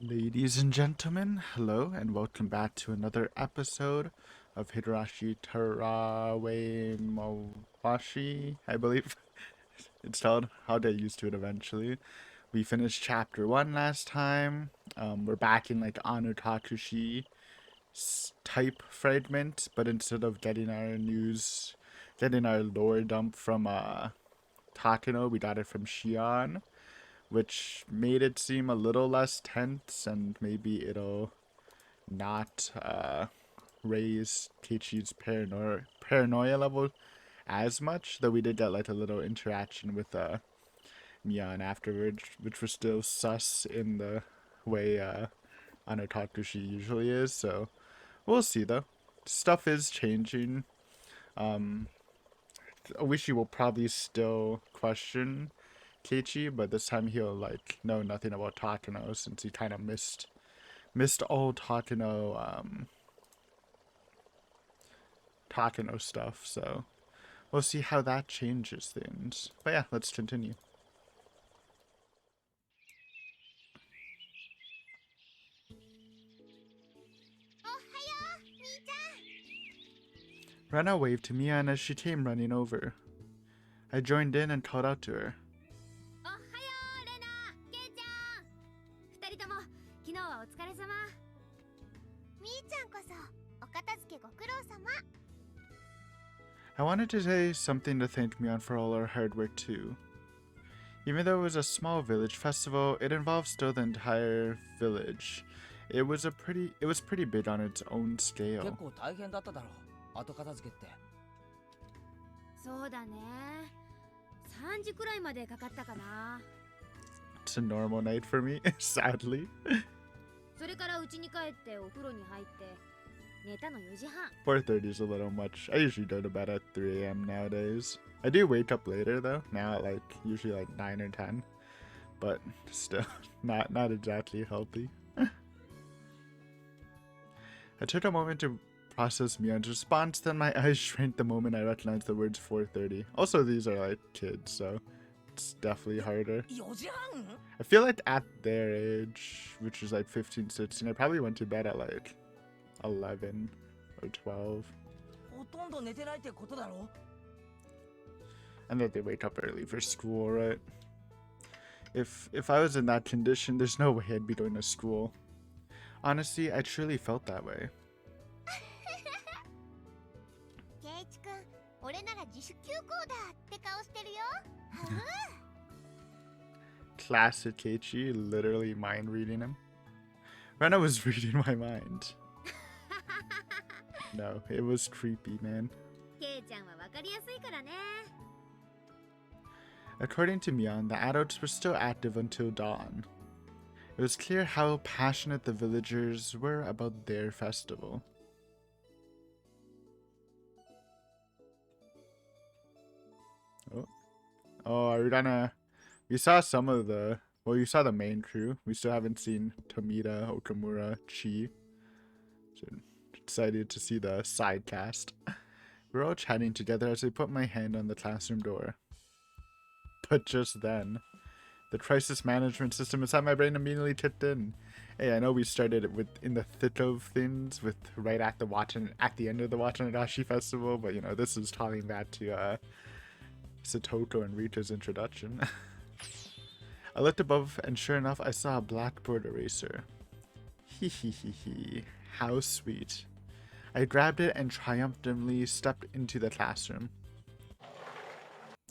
Ladies and gentlemen, hello and welcome back to another episode of Higurashi Taraiwamashi, I believe it's called. How they used to it eventually. We finished chapter 1 last time. We're back in like Anutakushi type fragment, but instead of getting our lore dump from Takano, we got it from Shion, which made it seem a little less tense, and maybe it'll not raise Keiichi's paranoia level as much, though we did get like a little interaction with Mion afterwards, which was still sus in the way Anotakushi usually is, so we'll see though. Stuff is changing. Um, Oishi will probably still question Keiichi, but this time he'll like know nothing about Takano since he kind of missed all Takano stuff. So we'll see how that changes things. But yeah, let's continue. Rena waved to Mian as she came running over. I joined in and called out to her. I wanted to say something to thank Mian for all her hard work too. Even though it was a small village festival, it involved still the entire village. It was pretty big on its own scale. 結構大変だっただろう。後片付けって。そうだね。3時くらいまでかかったかな。It's a normal night for me, sadly. それから家に帰ってお風呂に入って寝たの4時半。4:30 is a little much. I usually go to bed at 3 a.m. nowadays. I do wake up later though, now at like usually like 9 or 10. But still not exactly healthy. I took a moment to process Mion's response, then my eyes shrank the moment I recognized the words 4:30. Also, these are like kids, so it's definitely harder. 4時半 I feel like at their age, which is like 15, 16, I probably went to bed at like 11 or 12. ほとんど寝てないってことだろ And that they wake up early for school, right? If I was in that condition, there's no way I'd be going to school. Honestly, I truly felt that way. Classic Keiichi, literally mind reading him. Rena was reading my mind. No, it was creepy, man. According to Mion, the adults were still active until dawn. It was clear how passionate the villagers were about their festival. Oh, are we gonna... We saw some of the... Well, you saw the main crew. We still haven't seen Tomita, Okamura, Chi. So excited to see the side cast. We were all chatting together as I put my hand on the classroom door. But just then, the crisis management system inside my brain immediately kicked in. Hey, I know we started in the thick of things with right at the end of the Watanashi festival, but you know, this is calling back to Satoko and Rita's introduction. I looked above, and sure enough, I saw a blackboard eraser. Hee hee hee hee. How sweet. I grabbed it and triumphantly stepped into the classroom.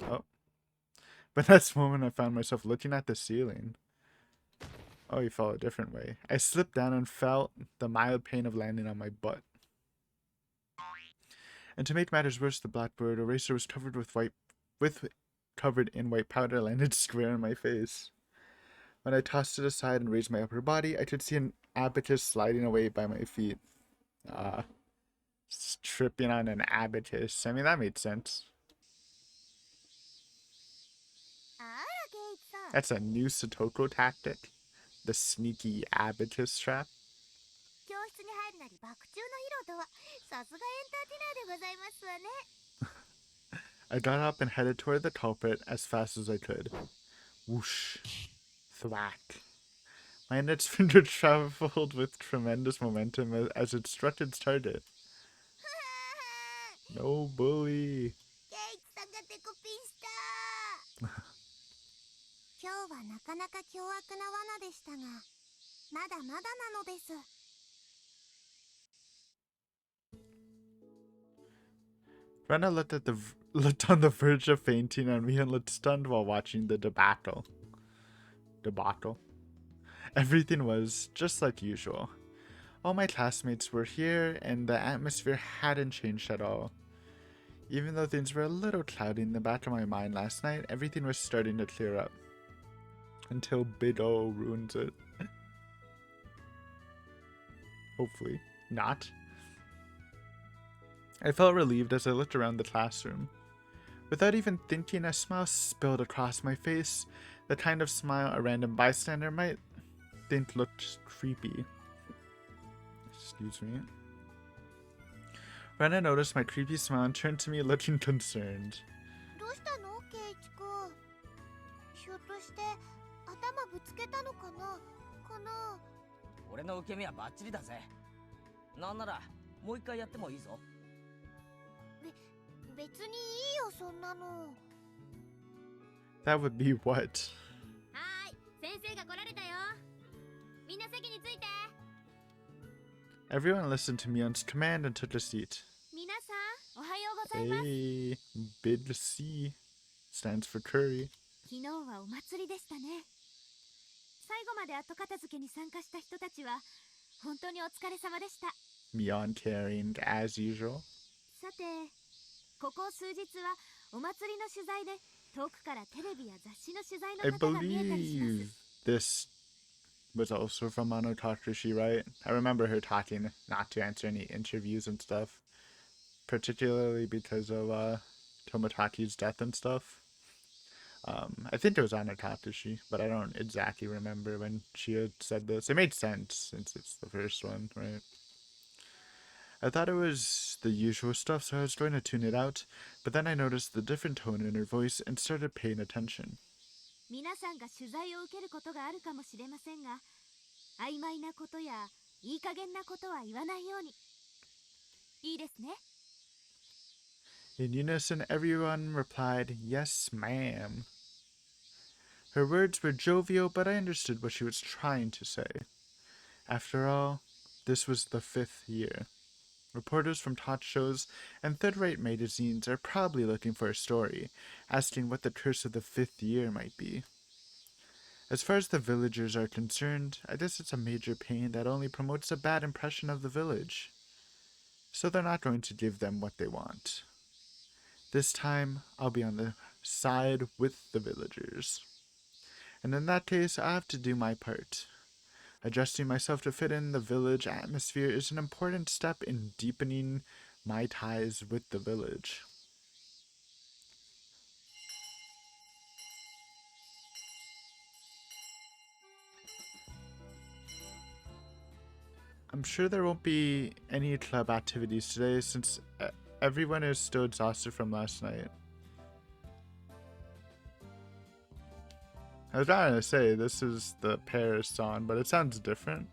Oh. But that's the moment I found myself looking at the ceiling. Oh, he fell a different way. I slipped down and felt the mild pain of landing on my butt. And to make matters worse, the blackboard eraser was covered covered in white powder, landed square in my face. When I tossed it aside and raised my upper body, I could see an abacus sliding away by my feet. Tripping on an abacus. I mean, that made sense. That's a new Satoko tactic. The sneaky abacus trap. I got up and headed toward the culprit as fast as I could. Whoosh. Thwack. My index finger traveled with tremendous momentum as it struck its target. No bully. ケイチさんがデコピンした今日はなかなか凶悪な罠でしたが、まだまだなのです。Rena looked on the verge of fainting, and Mian looked stunned while watching the debacle. Everything was just like usual. All my classmates were here, and the atmosphere hadn't changed at all. Even though things were a little cloudy in the back of my mind last night, everything was starting to clear up. Until Big O ruins it. Hopefully not. I felt relieved as I looked around the classroom. Without even thinking, a smile spilled across my face, the kind of smile a random bystander might think looked creepy. Excuse me. Rena noticed my creepy smile and turned to me looking concerned. どうしたの、ケイチ君。ひょっとして頭ぶつけたのかな。俺の受け身はバッチリだぜ。なんならもう一回やってもいいぞ。別にいいよ、そんなの。That would be what? はーい、先生が来られたよ。みんな席について。Everyone listened to Mion's command and took a seat. 皆さん、おはようございます。Hey, Big C stands for curry. 昨日はお祭りでしたね。最後まで後片付けに参加した人たちは本当にお疲れ様でした。Mion carrying as usual. さて、ここ数日はお祭りの取材で遠くからテレビや雑誌の取材の I 方が見えたりしま believe す。 this was also from Higurashi, right? I remember her talking not to answer any interviews and stuff, particularly because of Tomotaki's death and stuff. I think it was Higurashi, but I don't exactly remember when she had said this. It made sense since it's the first one, right? I thought it was the usual stuff, so I was going to tune it out, but then I noticed the different tone in her voice and started paying attention. 皆さんが取材を受けることがあるかもしれませんが、曖昧なことやいい加減なことは言わないように。いいですね。In unison, everyone replied, "Yes, ma'am." Her words were jovial, but I understood what she was trying to say. After all, this was the 5th year. Reporters from talk shows and third-rate magazines are probably looking for a story, asking what the curse of the 5th year might be. As far as the villagers are concerned, I guess it's a major pain that only promotes a bad impression of the village. So they're not going to give them what they want. This time, I'll be on the side with the villagers. And in that case, I have to do my part. Adjusting myself to fit in the village atmosphere is an important step in deepening my ties with the village. I'm sure there won't be any club activities today since everyone is still exhausted from last night. I was trying to say this is the Paris song, but it sounds different.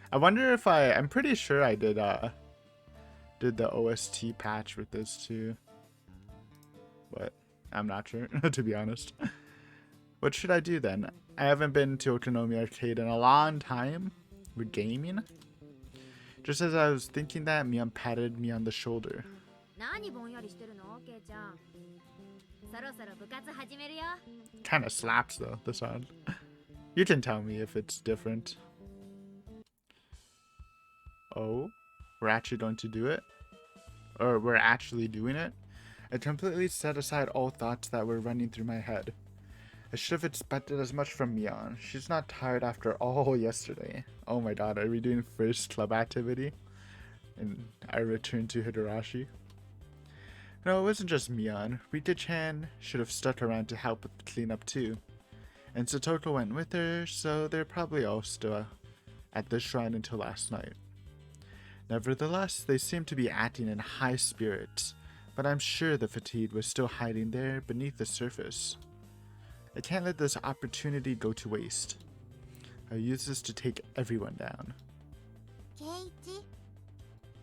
I wonder if I'm pretty sure I did the OST patch with this too. But I'm not sure, to be honest. What should I do then? I haven't been to Okonomi Arcade in a long time with gaming. Just as I was thinking that, Mion patted me on the shoulder. 何ぼんやりしてるの、ケイちゃん。そろそろ部活始めるよ。Kinda slaps though, the sound. You can tell me if it's different. Oh, we're actually going to do it? Or we're actually doing it? I completely set aside all thoughts that were running through my head. I should have expected as much from Mion. She's not tired after all yesterday. Oh my god, are we doing first club activity? And I returned to Higurashi. No, it wasn't just Mion. Rika-chan should have stuck around to help with the cleanup too. And Satoko went with her, so they're probably all still at the shrine until last night. Nevertheless, they seemed to be acting in high spirits, but I'm sure the fatigue was still hiding there beneath the surface. I can't let this opportunity go to waste. I'll use this to take everyone down. 圭一、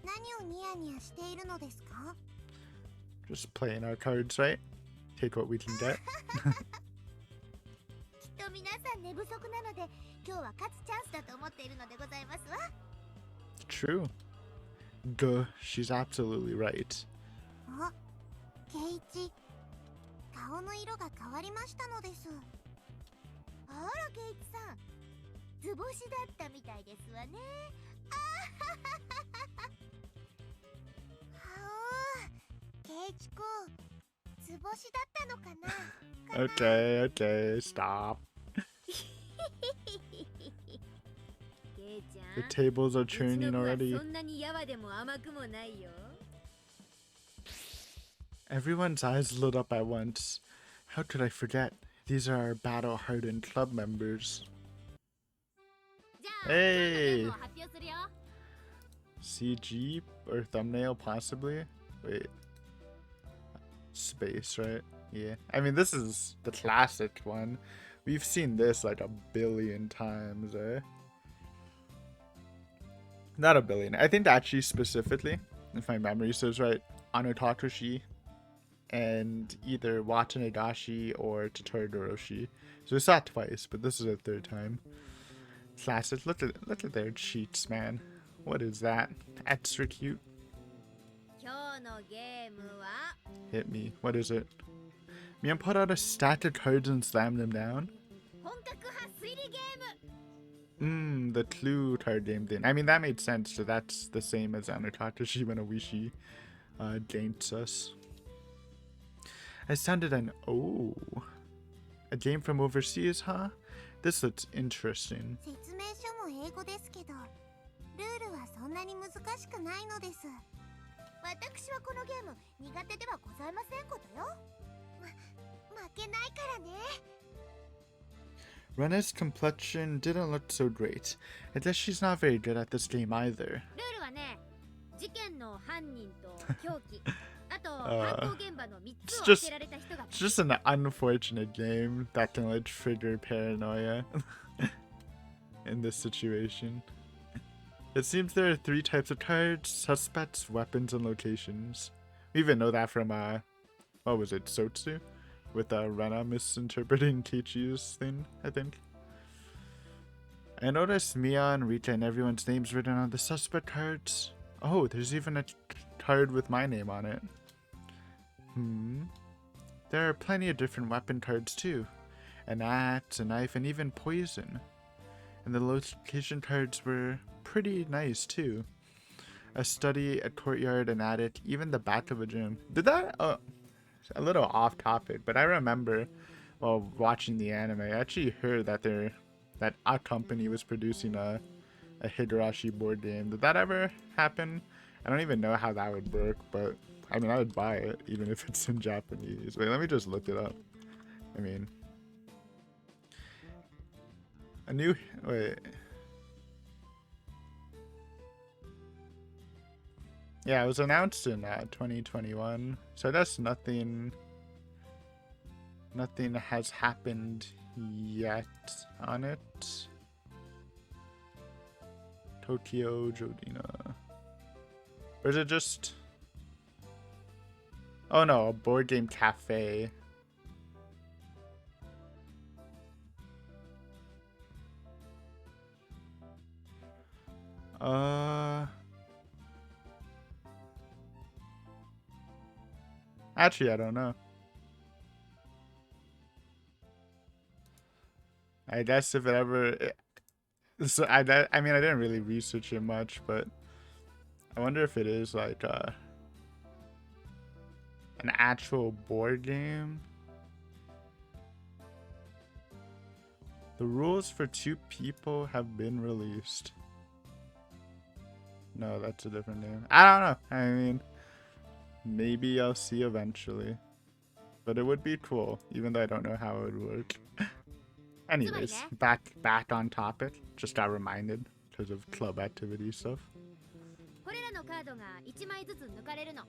何をニヤニヤしているのですか？ Just playing our cards, right? Take what we can get. きっと皆さん寝不足なので今日は勝つチャンスだと思っているのでございますわ。 True. Duh, she's absolutely right. あ、圭一、顔の色が変わりましたのです。あらケイチさん、図星だったみたいですわね。圭一くん、図星だったのかな？ Okay, okay, stop. ケイちゃ The ん、 tables are うちの turning 子は already. そんなにやわでも甘くもないよ。 Everyone's eyes lit up at once. How could I forget? These are our battle-hardened club members. じゃあ、 Hey! 今日のゲームを発表するよ。 CG or thumbnail, possibly? Wait. Space, right? Yeah. I mean, this is the classic one. We've seen this like a billion times, eh? Not a billion. I think actually specifically, if my memory serves right, Anotakashi and either Higurashi or Taraiwamashi. So we saw it twice, but this is the third time. Classic. Look at their cheats, man. What is that? Extra cute. 今日のゲームは Hit me. What is it? Mian put out a stack of cards and slammed them down. 本格派推理ゲーム。 The clue card game thing. I mean, that made sense. So that's the same as Anotakashi when Oishi gaints us. I sounded an a game from overseas, huh? This looks interesting. 説明書も英語ですけど、ルールはそんなに難しくないのです。私はこのゲーム苦手ではございませんことよ。負けないからね。Rena's complexion didn't look so great. I guess she's not very good at this game either. ルールはね、事件の犯人と凶器、あと犯行現場の3つを当てられた人が。 It's just an unfortunate game that can like trigger paranoia in this situation. It seems there are 3 types of cards: suspects, weapons, and locations. We even know that from what was it, Sotsu? With Rena misinterpreting Keiichi's thing, I think. I noticed Mia and Rika and everyone's names written on the suspect cards. Oh, there's even a card with my name on it. There are plenty of different weapon cards too. An axe, a knife, and even poison. And the location cards were pretty nice too. A study, a courtyard, an attic, even the back of a gym. Did that... a little off topic, but I remember while watching the anime, I actually heard that a company was producing a Higurashi board game. Did that ever happen? I don't even know how that would work, but I mean, I would buy it even if it's in Japanese. Wait, let me just look it up. I mean, wait. Yeah, it was announced in 2021, so that's nothing has happened yet on it. Tokyo Jodina. Or is it just... Oh no, a board game cafe. Actually, I don't know. I guess if it ever... So I mean, I didn't really research it much, but I wonder if it is like an actual board game. The rules for 2 people have been released. No, that's a different name. I don't know. I mean... Maybe I'll see eventually. But it would be cool, even though I don't know how it would work. Anyways, back on topic. Just got reminded because of club activity stuff. これらのカードが1枚ずつ抜かれるの。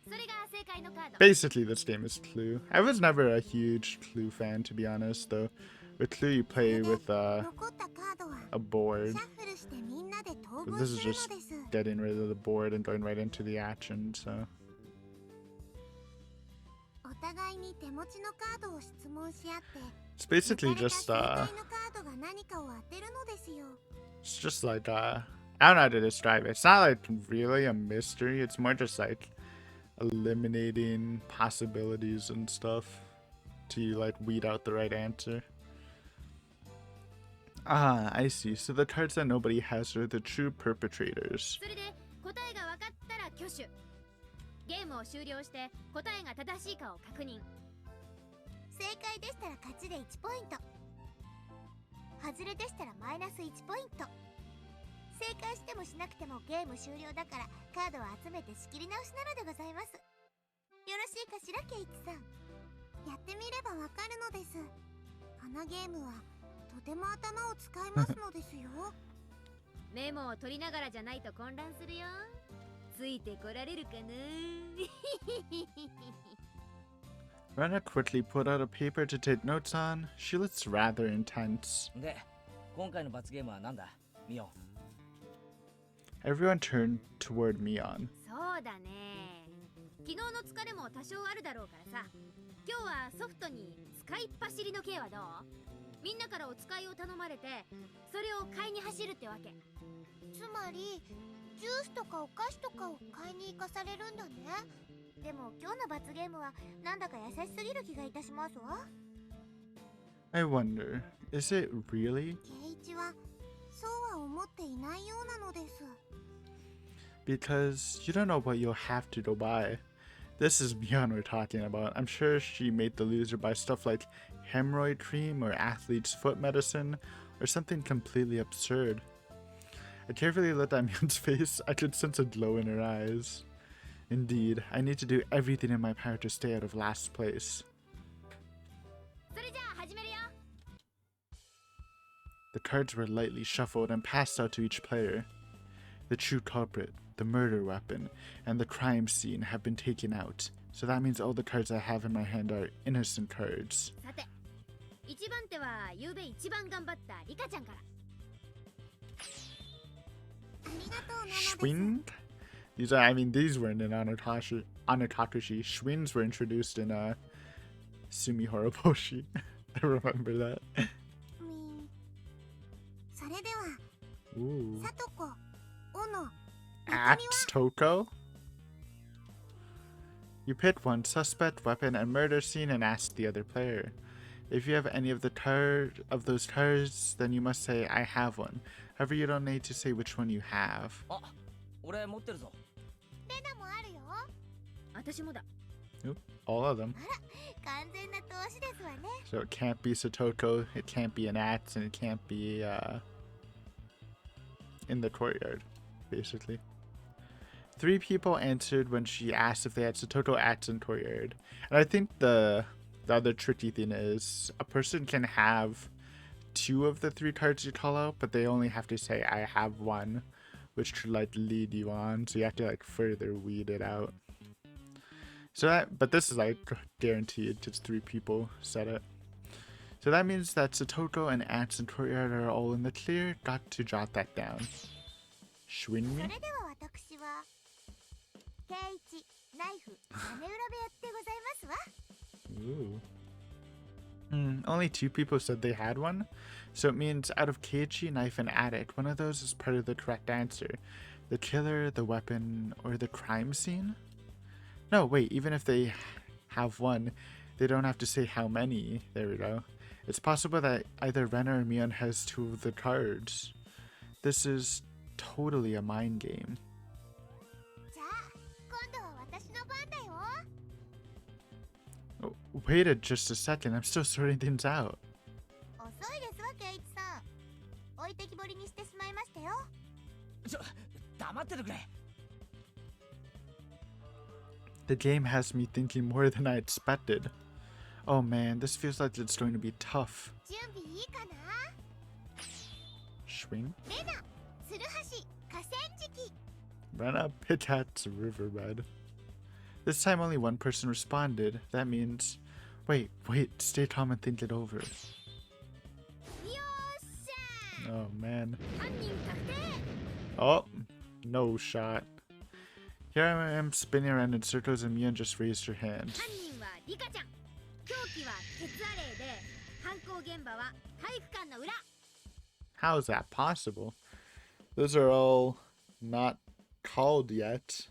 それが正解のカード。 Basically, this game is Clue. I was never a huge Clue fan, to be honest, though. With Clue, you play with 残ったカードは a board. シャッフルしてみんなで統 But 合 this す is るの just です。 getting rid of the board and going right into the action, so. お互いに手持ちのカードを質問し合って It's basically 抜かれた just, 正解のカードが何かを当てるのですよ。 it's just like, I don't know how to describe it. It's not like really a mystery. It's more just like eliminating possibilities and stuff to like weed out the right answer. Ah, I see. So the cards that nobody has are the true perpetrators. それで答えが分かったら挙手。ゲームを終了して答えが正しいかを確認。正解でしたら勝ちで1ポイント。外れでしたらマイナス1ポイント。正解してもしなくてもゲーム終了だからカードを集めて仕切り直しなのでございます。よろしいかしら、ケイチさん。やってみればわかるのです。このゲームはとても頭を使いますのですよ。メモを取りながらじゃないと混乱するよ。ついてこられるかな。Rena quickly pulled out a paper to take notes on. She looks rather intense. で、今回の罰ゲームはなんだ、ミオン。 Everyone turned toward Mion. そうだね。昨日の疲れも多少あるだろうからさ。今日はソフトに使いっ走りの刑はどう？みんなからお使いを頼まれて、それを買いに走るってわけ。つまりジュースとかお菓子とかを買いに行かされるんだね。でも今日の罰ゲームはなんだか優しすぎる気がいたしますわ。 I wonder, is it really? ケイチはそうは思っていないようなのです。 Because you don't know what you'll have to go by. This is Mion we're talking about. I'm sure she made the loser buy stuff like hemorrhoid cream or athlete's foot medicine or something completely absurd. I carefully looked at Mion's face. I could sense a glow in her eyes. Indeed, I need to do everything in my power to stay out of last place. それじゃあ始めるよ。 The cards were lightly shuffled and passed out to each player. The true culprit, the murder weapon, and the crime scene have been taken out. So that means all the cards I have in my hand are innocent cards. さて、一番手は昨べ一番頑張ったリカちゃんから。ありがとうなのです。 Schwing? These weren't in Anatakushi. Schwings were introduced in Sumi Horoboshi. I remember that. それでは Ooh. さとこ、おの、 Axe Toko? You pick one suspect, weapon, and murder scene and ask the other player. If you have any of those cards, then you must say, I have one. However, you don't need to say which one you have. あ、俺持ってるぞ。レナもあるよ。私もだ。 All of them. 完全な投資ですわね。 So it can't be Satoko, it can't be an axe, and it can't be in the courtyard, basically. 3 people answered when she asked if they had Satoko, axe, and courtyard. And I think the other tricky thing is a person can have 2 of the 3 cards you call out, but they only have to say I have one, which could like lead you on, so you have to like further weed it out. So but this is like guaranteed, just 3 people said it. So that means that Satoko and Ants and Courtyard are all in the clear. Got to jot that down. そ Schwing れ me? では私はケイチ、ナイフ、屋根裏部屋でございますわ。 Ooh. Only 2 people said they had one. So it means out of Keiichi, Knife, and Attic, one of those is part of the correct answer. The killer, the weapon, or the crime scene? No, wait, even if they have one, they don't have to say how many. There we go. It's possible that either Rena or Mion has 2 of the cards. This is totally a mind game. じゃあ、今度は私の番だよ。 Oh, wait just a second, I'm still sorting things out. 遅いですわ、ケイチさん。置いてきぼりにしてしまいましたよ。黙っててくれ。 The game has me thinking more than I expected. Oh man, this feels like it's going to be tough. 準備いいかな？ Schwing? レナ、ツルハシ、河川敷。 Rena, Picats, Riverbed. This time only one person responded. That means... Wait, stay calm and think it over. Oh man. 犯人確定。 Oh, no shot. Here I am spinning around in circles and Mian just raised her hand. 犯人はリカちゃん。凶器は鉄アレイで、犯行現場は体育館の裏。 How is that possible? Those are all not called yet.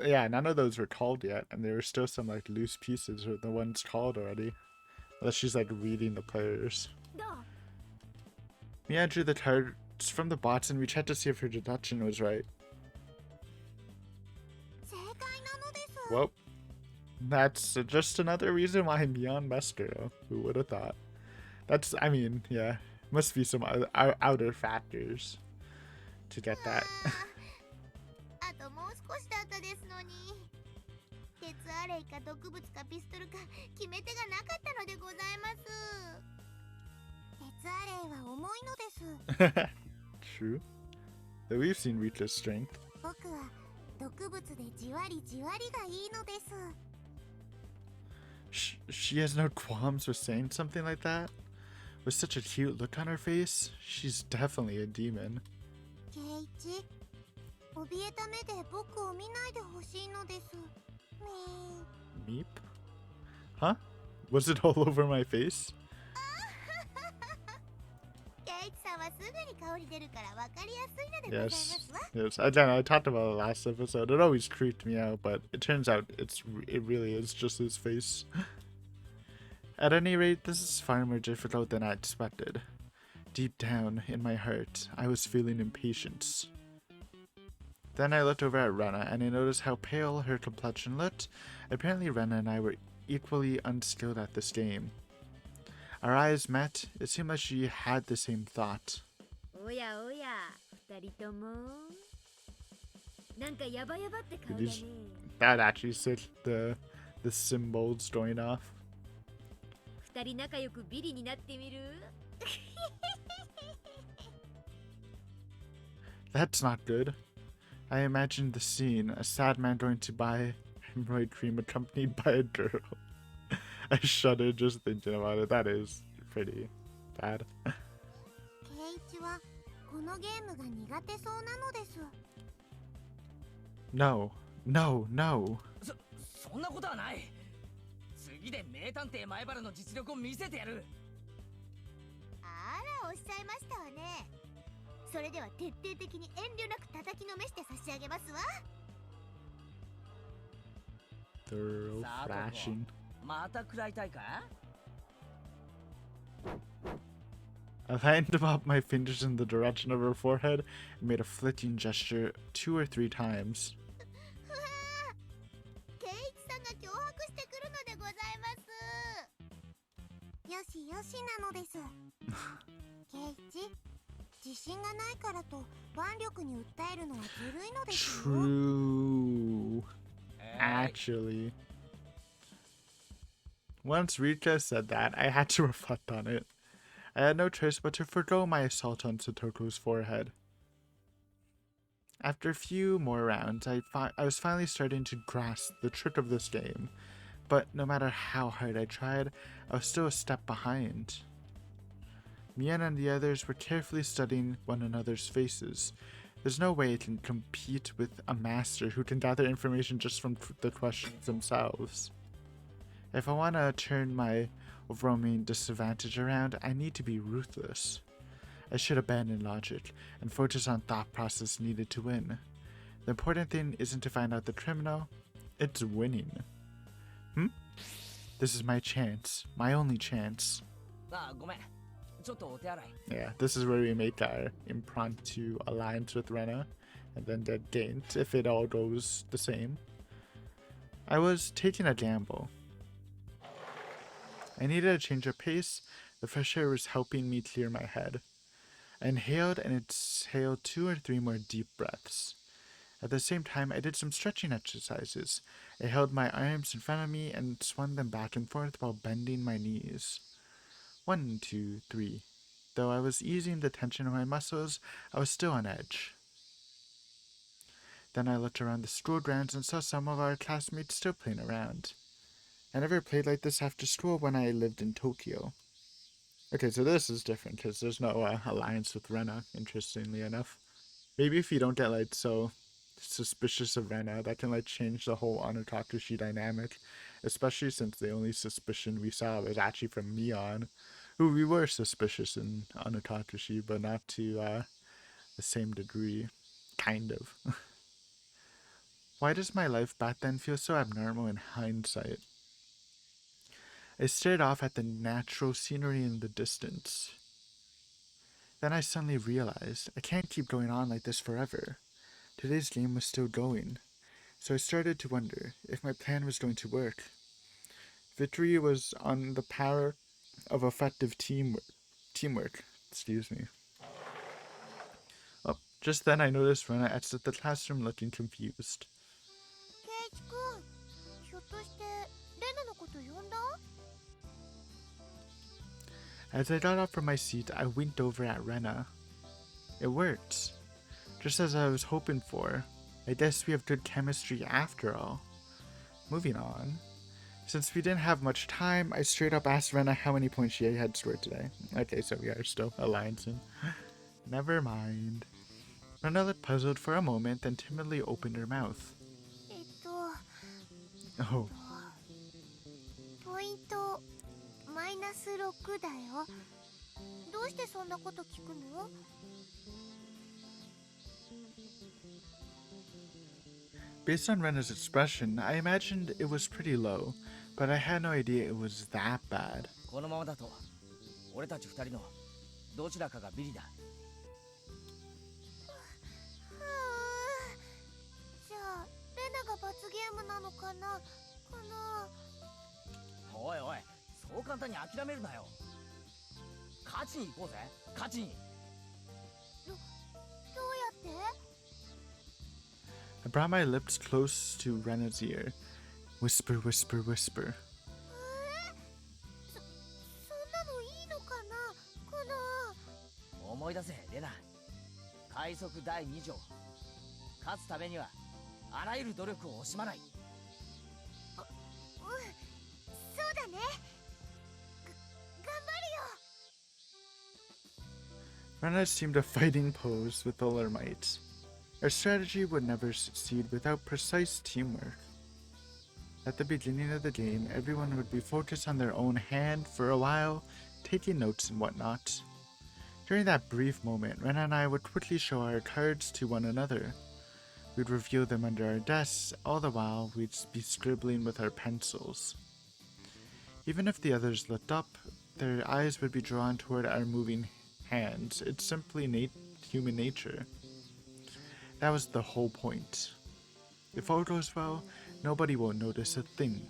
Yeah, none of those were called yet, and there were still some like loose pieces or the ones called already. Unless she's like reading the players. どう？ Mia drew the cards from the bots and we checked to see if her deduction was right. 正解なのです。 Well, that's just another reason why Mian messed her up. Who would have thought? That's, I mean, yeah, must be some outer factors to get that. あともう少しだったですのに。鉄アレイか毒物かピストルか決め手がなかったのでございます。鉄アレイは重いのです。 True. Though we've seen Rita's strength. 僕は毒物でじわりじわりがいいのです。 She has no qualms with saying something like that? With such a cute look on her face? She's definitely a demon. ケイチ、怯えた目で僕を見ないでほしいのです。Meep? Huh? Was it all over my face? ケイチさんはすぐに香り出るからわかりやすいのでございま Yes. すわ。 Yes. Again, I talked about it last episode. It always creeped me out, but it turns out it really is just his face. At any rate, this is far more difficult than I expected. Deep down in my heart, I was feeling impatience. Then I looked over at Rena, and I noticed how pale her complexion looked. Apparently Rena and I were equally unskilled at this game. Our eyes met. It seemed like she had the same thought. おやおや、二人とも。なんかヤバヤバって顔だ Did ね you。That actually set the symbols going off. 二人仲良くビリになってみる？ That's not good. I imagined the scene, a sad man going to buy hemorrhoid cream accompanied by a girl. I shuddered just thinking about it. That is pretty bad. ケイチはこのゲームが苦手そうなのです。 No, no, no. そんなことはない。次で名探偵前原の実力を見せてやる。あら、おっしゃいましたわね。それでは徹底的に遠慮なく叩きのめして差し上げますわ。 Thorough さあ、ここ flashing. また食らいたいか？ I lined up my fingers in the direction of her forehead and made a flicking gesture 2 or 3 times. ふわー、ケイチさんが脅迫してくるのでございます。よしよしなのです。ケイチ、自信がないからと腕力に訴えるのはずるいのですよ。 True. Actually. Once Rika said that, I had to reflect on it. I had no choice but to forgo my assault on Satoko's forehead. After a few more rounds, I was finally starting to grasp the trick of this game, but no matter how hard I tried, I was still a step behind. Mian and the others were carefully studying one another's faces. There's no way I can compete with a master who can gather information just from the questions themselves. If I want to turn my overwhelming disadvantage around, I need to be ruthless. I should abandon logic and focus on thought process needed to win. The important thing isn't to find out the criminal, it's winning. This is my chance, my only chance. あ、ごめん。ちょっとお手洗い。 Yeah, this is where we make our impromptu alliance with Rena, and then get ganked if it all goes the same. I was taking a gamble. I needed a change of pace. The fresh air was helping me clear my head. I inhaled and exhaled 2 or 3 more deep breaths. At the same time, I did some stretching exercises. I held my arms in front of me and swung them back and forth while bending my knees. 1, 2, 3. Though I was easing the tension in my muscles, I was still on edge. Then I looked around the school grounds and saw some of our classmates still playing around. I never played like this after school when I lived in Tokyo. Okay, so this is different because there's no alliance with Rena, interestingly enough. Maybe if you don't get like so suspicious of Rena, that can like change the whole Anatakashi dynamic. Especially since the only suspicion we saw was actually from Mion, who we were suspicious in Anatakashi, but not to the same degree. Kind of. Why does my life back then feel so abnormal in hindsight? I stared off at the natural scenery in the distance. Then I suddenly realized I can't keep going on like this forever. Today's game was still going, so I started to wonder if my plan was going to work. Victory was on the power of effective teamwork. Excuse me. Oh, just then I noticed Rena exited the classroom looking confused. ケイチくん、ひょっとしてレナのこと呼んだ？ As I got up from my seat, I winked over at Rena. It worked. Just as I was hoping for. I guess we have good chemistry after all. Moving on. Since we didn't have much time, I straight up asked Rena how many points she had scored today. Okay, so we are still alliancing. Never mind. Rena looked puzzled for a moment, then timidly opened her mouth. Oh. ポイントマイナス6だよ。どうしてそんなこと聞くの？ Based on Rena's expression, I imagined it was pretty low, but I had no idea it was that bad. このままだと俺たち二人のどちらかがビリだ。じゃあレナが罰ゲームなのかな？おいおい、そう簡単に諦めるなよ。勝ちに行こうぜ、勝ちに。どうやって？ I brought my lips close to Rena's ear. Whisper, whisper, whisper. そんなのいいのかな？思い出せ、レナ。快速第2条。勝つためにはあらゆる努力を惜しまない。そうだね。頑張るよ。 Rena seemed a fighting pose with all her might. Our strategy would never succeed without precise teamwork. At the beginning of the game, everyone would be focused on their own hand for a while, taking notes and whatnot. During that brief moment, Rena and I would quickly show our cards to one another. We'd reveal them under our desks, all the while we'd be scribbling with our pencils. Even if the others looked up, their eyes would be drawn toward our moving hands. It's simply human nature. That was the whole point. If all goes well, nobody will notice a thing.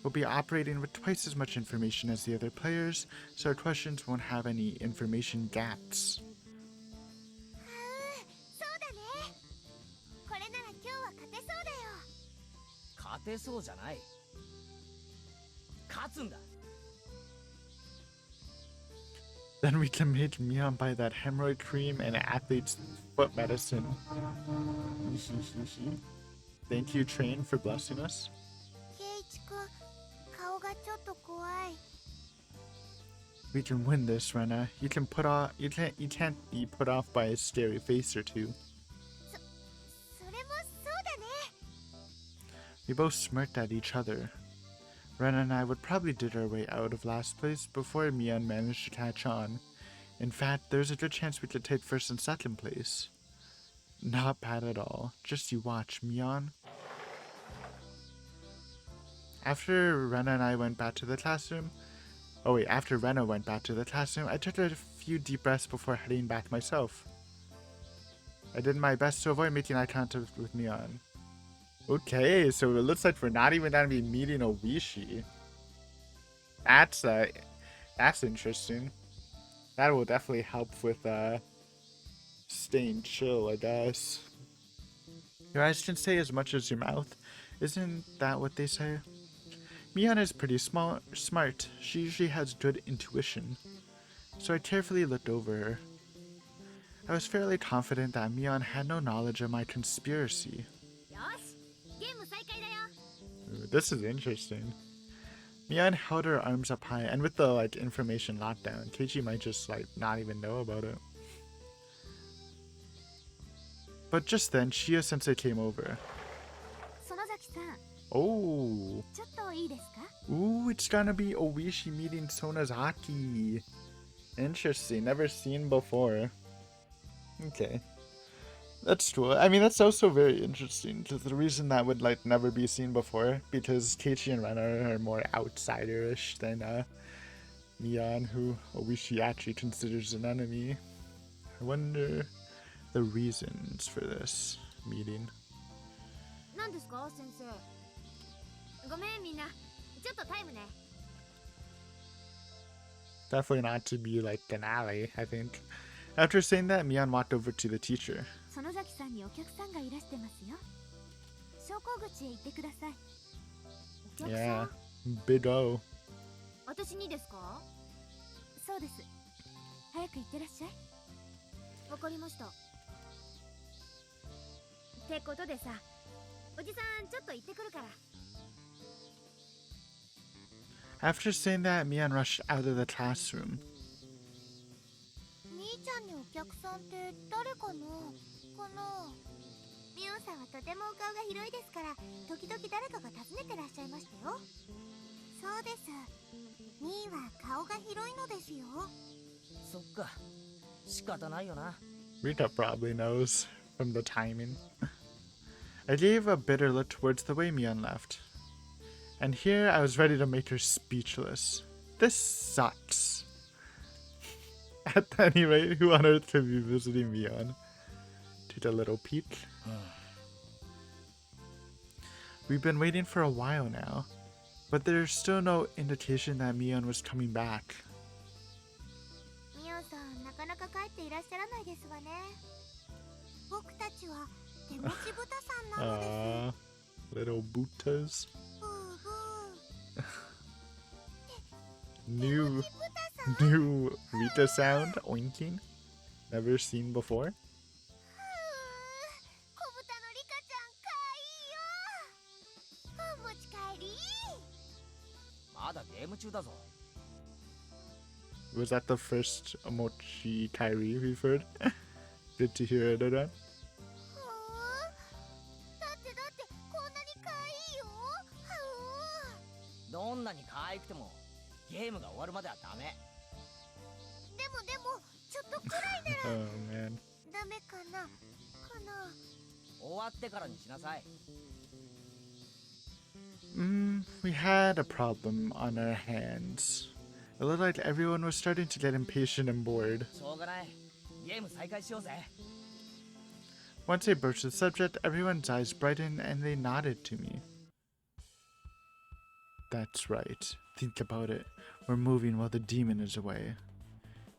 We'll be operating with twice as much information as the other players, so our questions won't have any information gaps. そうだね。これなら今日は勝てそうだよ。勝てそうじゃない。勝つんだ。 Then we can make Mion buy that hemorrhoid cream and athlete's foot medicine. Thank you, Train, for blessing us. ケイチくん、顔がちょっと怖い。 We can win this, Rena. You can't be put off by a scary face or two. それもそうだね。 We both smirked at each other. Rena and I would probably dig our way out of last place before Mion managed to catch on. In fact, there's a good chance we could take first and second place. Not bad at all. Just you watch, Mion. After Rena and I went back to the classroom... after Rena went back to the classroom, I took a few deep breaths before heading back myself. I did my best to avoid making eye contact with Mion. Okay, so it looks like we're not even gonna be meeting Oishi. That's interesting. That will definitely help with staying chill, I guess. Your eyes can say as much as your mouth. Isn't that what they say? Mion is pretty smart. She usually has good intuition. So I carefully looked over her. I was fairly confident that Mion had no knowledge of my conspiracy. Ooh, this is interesting. Mian held her arms up high, and with the like information lockdown, Keiichi might just like not even know about it. But just then, Shio-sensei came over. 園崎さん、 Oh, ちょっといいですか？ ooh, it's gonna be Oishi meeting Sonozaki. Interesting, never seen before. Okay. That's cool. I mean, that's also very interesting, because the reason that would, like, never be seen before, because Keiichi and Rena are more outsider-ish than, Mian, who Oishi actually considers an enemy. I wonder the reasons for this meeting. 何ですか先生？ごめんみんな、ちょっとタイムね。 Definitely not to be, like, an ally, I think. After saying that, Mian walked over to the teacher. 園崎さんにお客さんがいらしてますよ。昇降口へ行ってください。お客さん？ Yeah, big O. 私にですか？そうです。早く行ってらっしゃい。わかりました。ってことでさ、おじさんちょっと行ってくるから。 After saying that, Mian rushed out of the classroom. 兄ちゃんにお客さんって誰かな？ミオンさんはとてもお顔が広いですから、時々誰かが訪ねてらっしゃいましたよ。そうです。ミーは顔が広いのですよ。そっか、仕方ないよな。 Rita probably knows from the timing. I gave a bitter look towards the way Mian left. And here I was ready to make her speechless. This sucks. At any rate, who on earth could be visiting Mian? Take a little peek. We've been waiting for a while now, but there's still no indication that Mian was coming back. ミオンさん、なかなか帰っていらっしゃらないですわね。僕たちは手持ち豚さんなのです。 Little Butas. ブーブー。 New 豚さん。 New Rita sound, oinking. Never seen before. 小豚のリカちゃんかわいいよ。お持ち帰り。まだゲーム中だぞ。 Was that the first Mochi Kairi we've heard? Good to hear it again. だってこんなにかわいいよ。どんなに可愛くてもゲームが終わるまではダメ。でもちょっとくらいなら Oh man. ダメかな。終わってからにしなさい。We had a problem on our hands. It looked like everyone was starting to get impatient and bored. しょうがない。ゲーム再開しようぜ。 Once I broached the subject, everyone's eyes brightened and they nodded to me. That's right. Think about it. We're moving while the demon is away.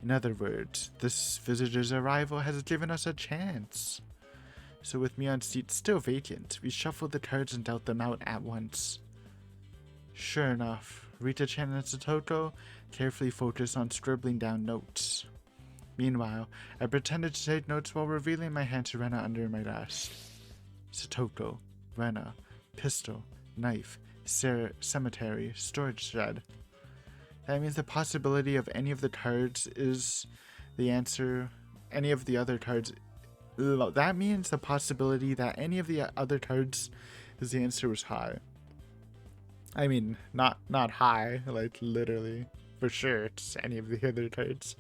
In other words, this visitor's arrival has given us a chance. So with Mion's seat still vacant, we shuffled the cards and dealt them out at once. Sure enough, Rita-chan and Satoko carefully focused on scribbling down notes. Meanwhile, I pretended to take notes while revealing my hand to Rena under my desk. Satoko, Rena, pistol, knife, cemetery, storage shed. That means the possibility of any of the cards is the answer. Any of the other cards. That means the possibility that any of the other cards is the answer was high. I mean, not high, like literally. For sure, it's any of the other cards.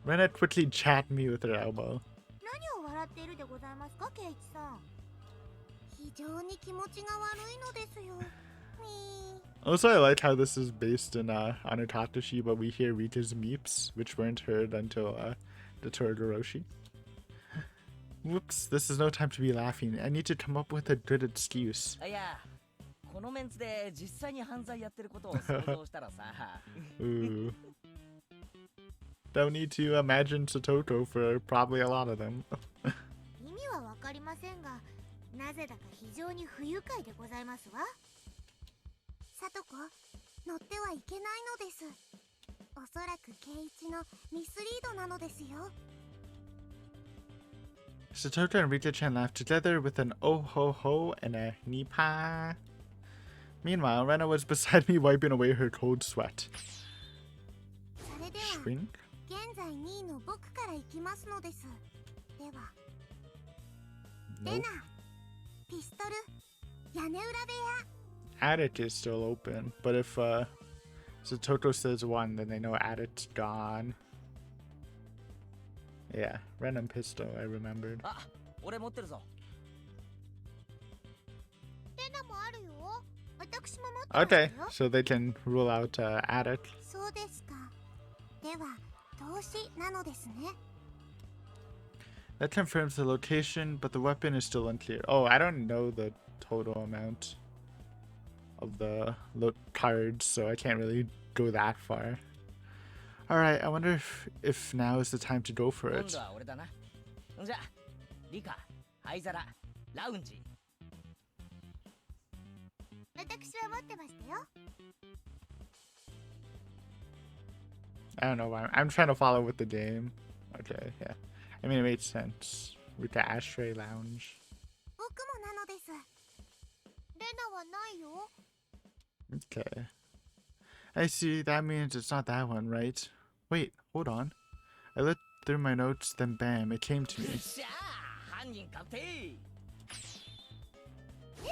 Rena quickly chapped me with her elbow. 何を笑っているでございますか、ケイチさん。非常に気持ちが悪いのですよ。Also, I like how this is based in Anotatashi, but we hear Rita's meeps, which weren't heard until the Higurashi. Whoops, this is no time to be laughing. I need to come up with a good excuse. いや、このメンツで実際に犯罪やってることを想像したらさ。Ooh. Don't need to imagine Satoko for probably a lot of them. 意味はわかりませんが、なぜだか非常に不愉快でございますわ。さとこ、乗ってはいけないのです。おそらくケイイチのミスリードなのですよ。Satoto and Rita-chan laughed together with an oh ho ho and a nipa. Meanwhile, Rena was beside me wiping away her cold sweat. それでは Shrink? 現在2位の僕から行きますのです。では、レ Nope. ナ、ピストル、屋根裏部屋。 Attic is still open, but if Satoto says 1, then they know Attic's gone. Yeah, random pistol, I remembered. あ、俺持ってるぞ。レナもあるよ。私も持ってます Okay, よ。 so they can rule out Attic. そうですか。では、投資なのですね。 That confirms the location, but the weapon is still unclear. Oh, I don't know the total amount of the cards, so I can't really go that far. Alright, I wonder if now is the time to go for 今 it. 度は俺だな。じゃあ、リカ、灰皿、ラウンジ。私は持ってましたよ。 I don't know why. I'm trying to follow with the game. Okay, yeah. I mean, it made sense. With the ashtray lounge. 僕もなのです。レナはないよ。 Okay. I see. That means it's not that one, right? Wait, hold on. I looked through my notes, then bam, it came to me. しゃあ、犯人確定。もうで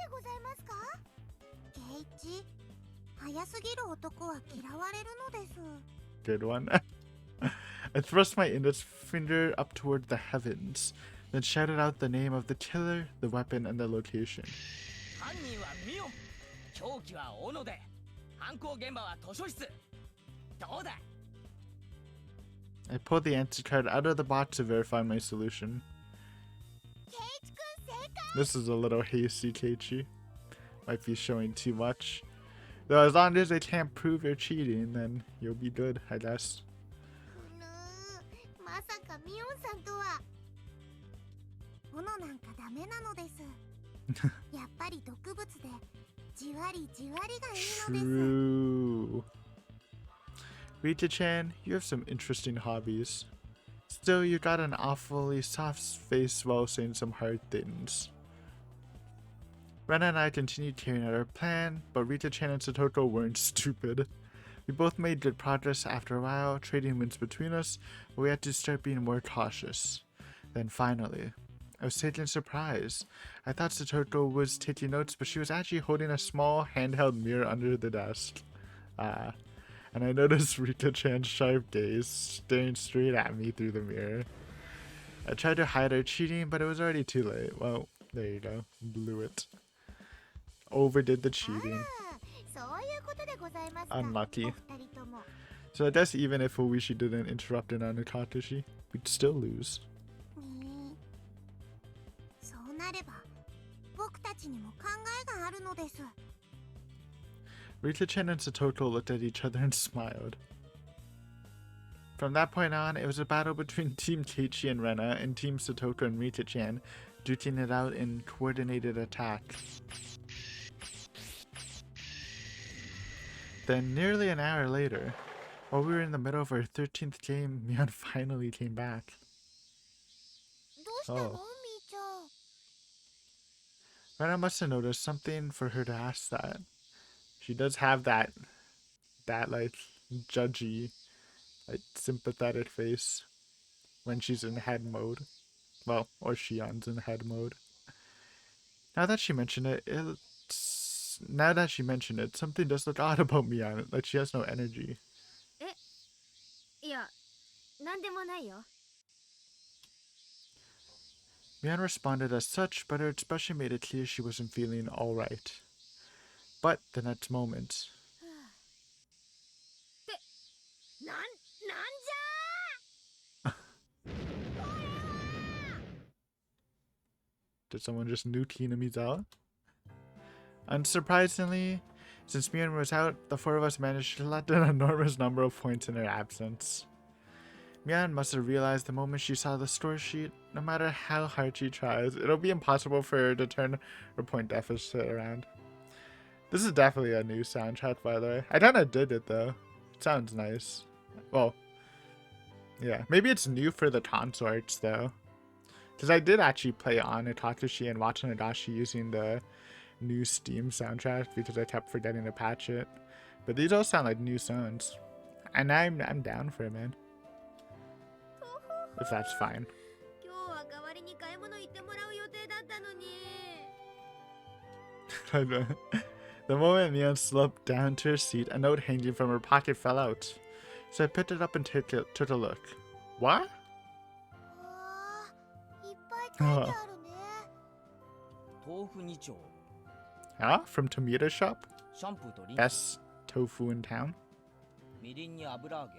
ございますか？ケイチ、早すぎる男は嫌われるのです。 Good one. I thrust my index finger up toward the heavens, then shouted out the name of the killer, the weapon, and the location. 犯人はミオン。凶器は斧で。犯行現場は図書室。どうだ？ I pulled the answer card out of the box to verify my solution. ケイチくん正解。 This is a little hasty, Keiichi. Might be showing too much. Though as long as they can't prove you're cheating, then you'll be good, I guess. まさかミオンさんとは。斧なんかダメなのです。やっぱり毒物でじわりじわりがいいのです。 True. Rita-chan, you have some interesting hobbies. Still, you got an awfully soft face while saying some hard things. Rena and I continued carrying out our plan, but Rita-chan and Satoto weren't stupid. We both made good progress after a while, trading wins between us, but we had to start being more cautious. Then finally, I was taken surprise. I thought Satoto was taking notes, but she was actually holding a small handheld mirror under the desk. And I noticed Rita-chan's sharp gaze staring straight at me through the mirror. I tried to hide our cheating, but it was already too late. Well, there you go. Blew it. Overdid the cheating. そういうことでございますか。 Unlucky. お二人とも。 So I guess even if Oishi didn't interrupt in on Nakatoshi, we'd still lose. ねえ、そうなれば僕たちにも考えがあるのです。 Rita-chan and Satoto looked at each other and smiled. From that point on, it was a battle between Team Keiichi and Rena and Team Satoto and Rita-chan, duking it out in coordinated attack. Then, nearly an hour later, while we were in the middle of our 13th game, Mion finally came back. どうしたの、 Oh. みーちゃん。 Rena must have noticed something for her to ask that. She does have that like judgy, like sympathetic face when she's in head mode. Well, or Shion's in head mode. Now that she mentioned it, something does look odd about Mion, like she has no energy. いや、なんでもないよ。 Mion responded as such, but her expression made it clear she wasn't feeling alright. But the next moment, なんじゃ did someone just nuke Hinamizawa? Unsurprisingly, since Mion was out, the four of us managed to collect an enormous number of points in her absence. Mion must have realized the moment she saw the score sheet, no matter how hard she tries, it'll be impossible for her to turn her point deficit around. This is definitely a new soundtrack, by the way. I kinda did it though. It sounds nice. Well, Yeah, maybe it's new for the consorts though. Because I did actually play on Higurashi and watch Higurashi using the new Steam soundtrack because I kept forgetting to patch it. But these all sound like new songs. And I'm down for it, man. If that's fine. 今日は代わりに買い物行ってもらう予定だったのに。The moment Mion slumped down to her seat, a note hanging from her pocket fell out. So I picked it up and took a look. What? わー、いっぱい書いてあるね。豆腐2丁 Huh? From Tomita Shop? シャンプーとリンス Best tofu in town? みりんに油揚げ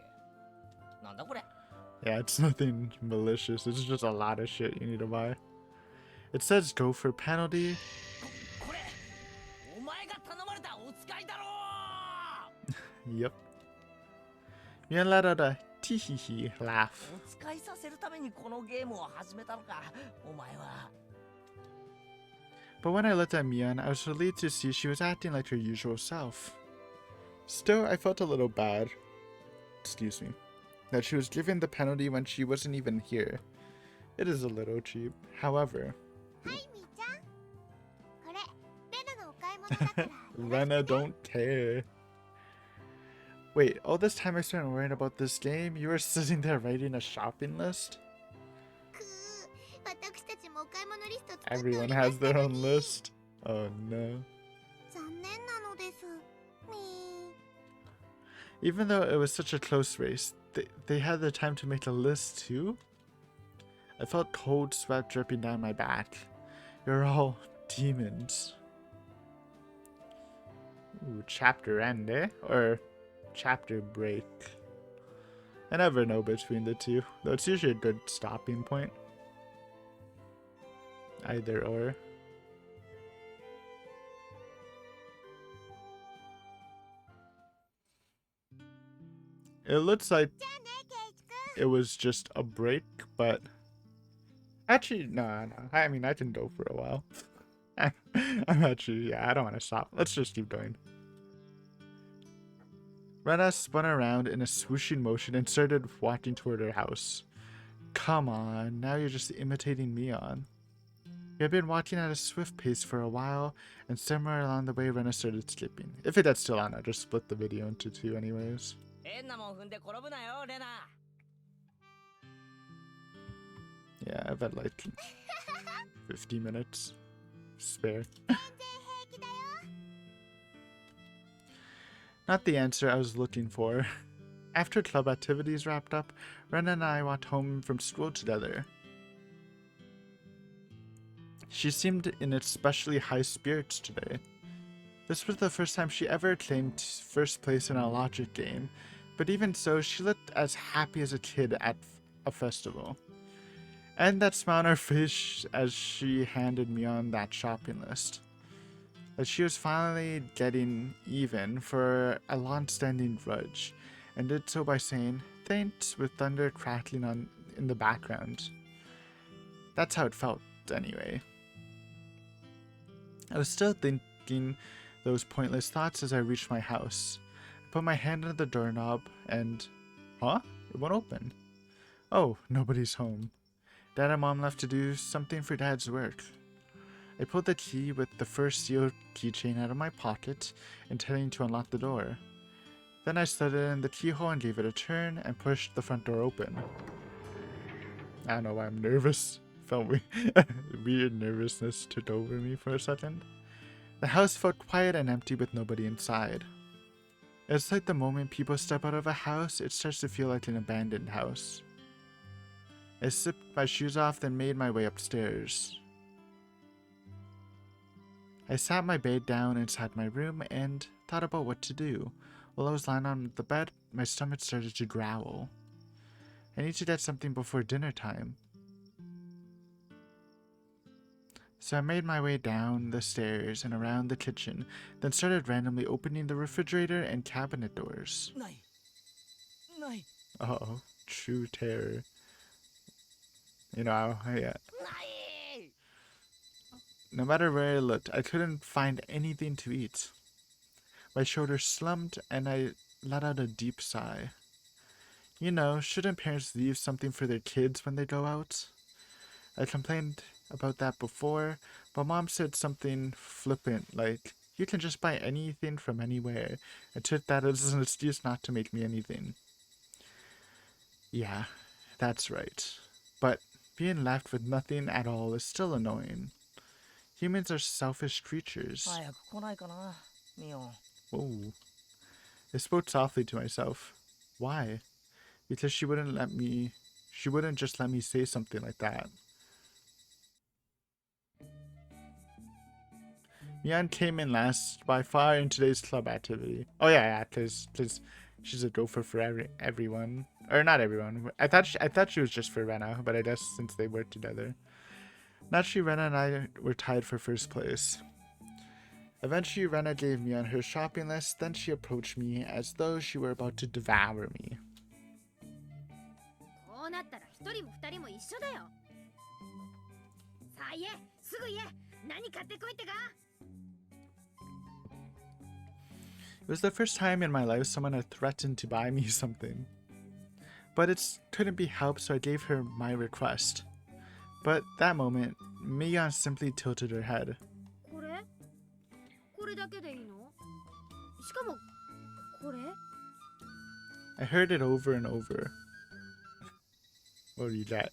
なんだこれ Yeah, it's nothing malicious. It's just a lot of shit you need to buy. It says go for penalty. これお前が頼まれたお使いだろ Yep. Mion let out a tee-hee-hee laugh. お使いさせるためにこのゲームを始めたのかお前は But when I looked at Mion, I was relieved to see she was acting like her usual self. Still, I felt a little bad. Excuse me. That she was given the penalty when she wasn't even here. It is a little cheap. However, はいみーちゃん、これレナのお買い物だから Lena don't care. Wait, all this time I spent worrying about this game, you were sitting there writing a shopping list? くー、私たちもお買い物リスト作っており Everyone まし has た their の own に list. Oh no. 残念なのですみー。 Even though it was such a close race, they had the time to make a list too? I felt cold sweat dripping down my back. You're all demons. Ooh, chapter end, eh? Or chapter break. I never know between the two, though it's usually a good stopping point. Either or. It looks like じゃあねケイチくん。 it was just a break, but actually, no. I mean, I can go for a while. I'm actually, yeah, I don't want to stop. Let's just keep going. Rena spun around in a swooshing motion and started walking toward her house. Come on, now you're just imitating Mion. You had been walking at a swift pace for a while, and somewhere along the way, Rena started skipping. If that's still on, I'll just split the video into two anyways. 変なもん踏んで転ぶなよレナ Yeah, I've had like 50 minutes spare. 全然平気だよ。 Not the answer I was looking for. After club activities wrapped up, Ren and I walked home from school together. She seemed in especially high spirits today. This was the first time she ever claimed first place in a logic game, but even so, she looked as happy as a kid at a festival. And that smile on her face as she handed me on that shopping list. That she was finally getting even for a long-standing grudge, and did so by saying thanks with thunder crackling on in the background. That's how it felt, anyway. I was still thinking those pointless thoughts as I reached my house. I put my hand on the doorknob and... Huh? It won't open. Oh, nobody's home. Dad and Mom left to do something for Dad's work. I pulled the key with the first sealed keychain out of my pocket, intending to unlock the door. Then I slid it in the keyhole and gave it a turn and pushed the front door open. I don't know why I'm nervous. Felt weird nervousness took over me for a second. The house felt quiet and empty with nobody inside. It's like the moment people step out of a house, it starts to feel like an abandoned house. I slipped my shoes off, then made my way upstairs. I sat my bed down inside my room and thought about what to do. While I was lying on the bed, my stomach started to growl. I need to get something before dinner time. So I made my way down the stairs and around the kitchen, then started randomly opening the refrigerator and cabinet doors. ないない Uh-oh, true terror. You know, yeah. ない No matter where I looked, I couldn't find anything to eat. My shoulders slumped and I let out a deep sigh. You know, shouldn't parents leave something for their kids when they go out? I complained about that before, but Mom said something flippant like, you can just buy anything from anywhere, and took that as an excuse not to make me anything. Yeah, that's right. But being left with nothing at all is still annoying. Humans are selfish creatures. 早く来ないかな、ミオン。 Whoa. I spoke softly to myself. Why? Because she wouldn't just let me say something like that. Mian came in last by far in today's club activity. Oh yeah, because she's a gopher for everyone, or not everyone. I thought she was just for Rena, but I guess since they work together. Naturally, Rena and I were tied for first place. Eventually, Rena gave Mian her shopping list. Then she approached me as though she were about to devour me. こうなったら一人も二人も一緒だよ。さあ言え、すぐ言え。何買ってこいってか。 It was the first time in my life someone had threatened to buy me something. But it couldn't be helped, so I gave her my request. But that moment, Mian simply tilted her head. これ？これだけでいいの？しかもこれ？ I heard it over and over. What do you got?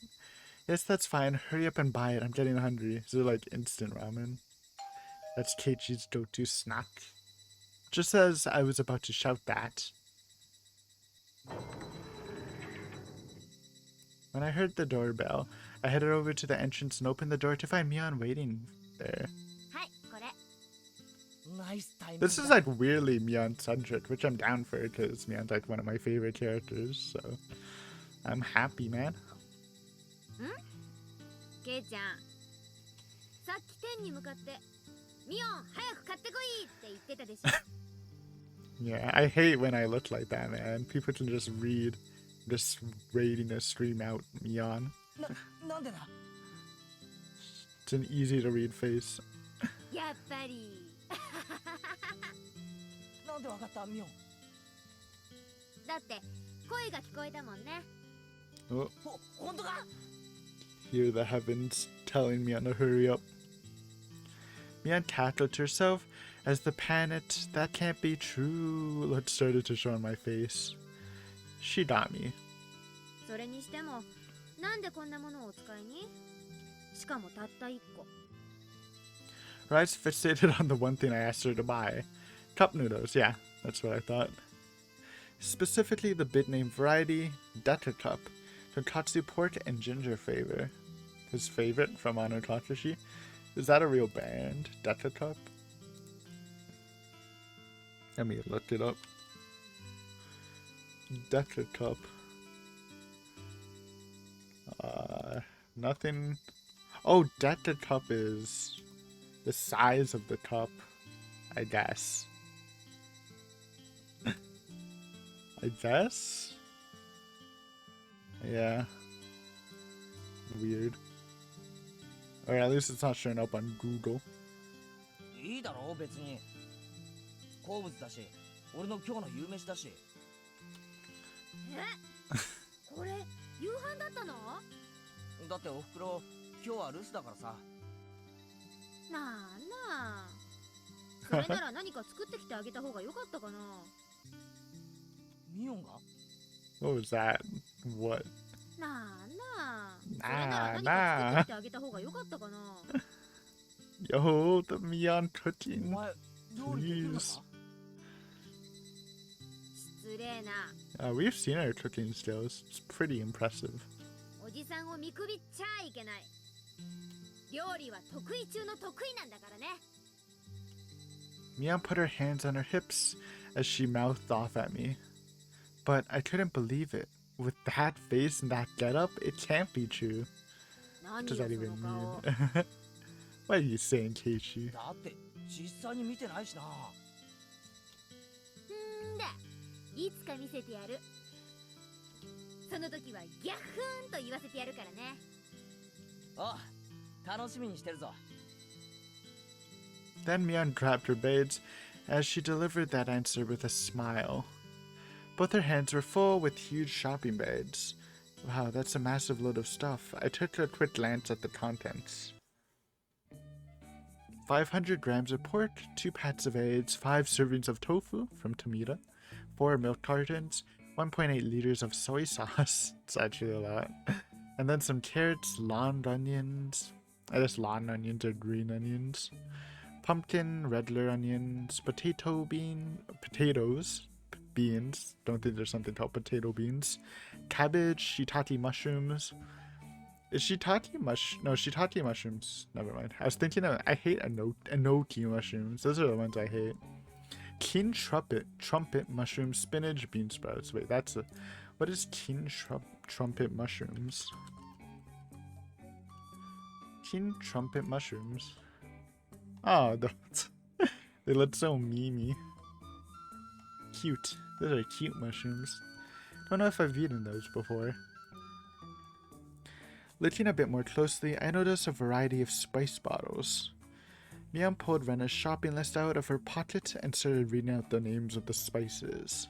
Yes, that's fine. Hurry up and buy it. I'm getting hungry. Is it like instant ramen? That's Keiichi's go-to snack. Just as I was about to shout that, when I heard the doorbell, I headed over to the entrance and opened the door to find Mian waiting there. はい、これ。 Nice timing. This is like weirdly Mian-centric, which I'm down for because Mian's like one of my favorite characters, so I'm happy, man. ケイちゃん、さっき天に向かってミオン早く買ってこいって言ってたでしょ。 Yeah, I hate when I look like that, man. People can just reading a stream out Mian. なんでだ。 It's an easy to read face. やっぱり。なんでわかった、ミオン。だって声が聞こえたもんね。 Oh, 本当か。 hear the heavens telling Mian to hurry up. Mian cackled to herself as the panicked, that can't be true, look started to show on my face. She got me. それにしてもなんでこんなものをお使いに？しかもたった一個。 Her eyes fixated on the one thing I asked her to buy. Cup noodles, yeah, that's what I thought. Specifically the big-name variety, Deca Cup, tonkatsu pork and ginger flavor. His favorite from Higurashi. Is that a real band, Deca Cup? Let me look it up. Deca Cup. Nothing. Oh, Deca Cup is the size of the cup, I guess. I guess? Yeah. Weird. Or at least it's not showing up on Google. いいだろう、別に。好物だし、俺の今日の夕飯だし。え？これ夕飯だったの？だっておふくろ、今日は留守だからさ。なあなあ。それなら何か作ってきてあげた方が良かったかな。ミオンが？ What was that? What? なあなあ。それなら何か作ってきてあげた方が良かったかな。 Yo, the Mian お cooking. 前、料理できるのか？ 失礼な。 We've seen her cooking skills. It's pretty impressive. おじさんを見くびっちゃいけない。料理は得意中の得意なんだからね。 Mian put her hands on her hips as she mouthed off at me. But I couldn't believe it. With that face and that getup, it can't be true. 何 What よ does that そ even の顔。 mean? What are you saying, Keiichi? だって実際に見てないしな。んだ、いつか見せてやる。その時はギャッフーンと言わせてやるからね。あ、楽しみにしてるぞ。 Then Mian grabbed her braids as she delivered that answer with a smile. Both her hands were full with huge shopping bags. Wow, that's a massive load of stuff. I took a quick glance at the contents. 500 grams of pork, 2 pats of eggs, 5 servings of tofu from Tomita, 4 milk cartons, 1.8 liters of soy sauce. It's actually a lot. And then some carrots, lawn onions. I guess lawn onions are green onions. Pumpkin, regular onions, potatoes, beans. Don't think there's something called potato beans. Cabbage, shiitake mushrooms. Is shiitake no, shiitake mushrooms. Never mind. I was thinking of, I hate enoki mushrooms. Those are the ones I hate. King trumpet mushrooms, spinach, bean sprouts. Wait, that's a, what is king trumpet mushrooms? King trumpet mushrooms. Oh, they look so memey. Cute. Those are cute mushrooms. Don't know if I've eaten those before. Looking a bit more closely, I noticed a variety of spice bottles. Mian pulled Rena's shopping list out of her pocket and started reading out the names of the spices.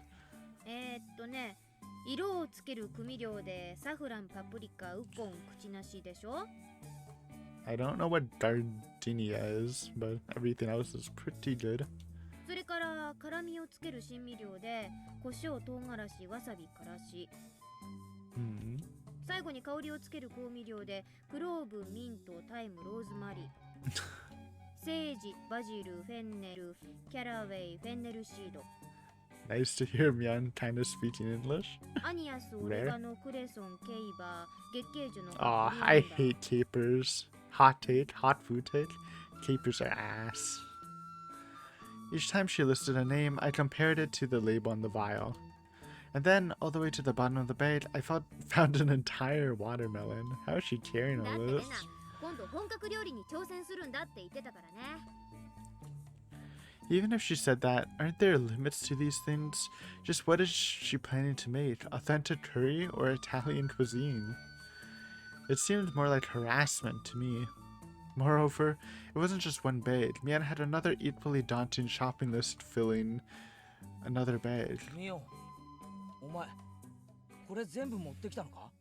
色をつける組料でサフラン、パプリカ、ウコン、クチナシでしょ? I don't know what gardenia is, but everything else is pretty good. それから辛みをつける新味料で胡椒、唐辛子、わさび、からし。最後に香りをつける香味料でクローブ、ミント、タイム、ローズマリー。セージ、バジル、フェンネル、キャラウェイ、フェンネルシード。Nice to hear Mian kind of speaking English. アニアス、オレガノ、クレソン、ケイバー、月桂樹の。Aw, I hate capers. Hot food take. Capers are ass. Each time she listed a name, I compared it to the label on the vial. And then, all the way to the bottom of the bag, I found an entire watermelon. How is she carrying all this? 今度本格料理に挑戦するんだって言ってたからね。Even if she said that, aren't there limits to these things? Just what is she planning to make? Authentic curry or Italian cuisine? It seemed more like harassment to me. Moreover, it wasn't just one bag. Mian had another equally daunting shopping list filling another bag. Mio, お前、これ全部持ってきたのか?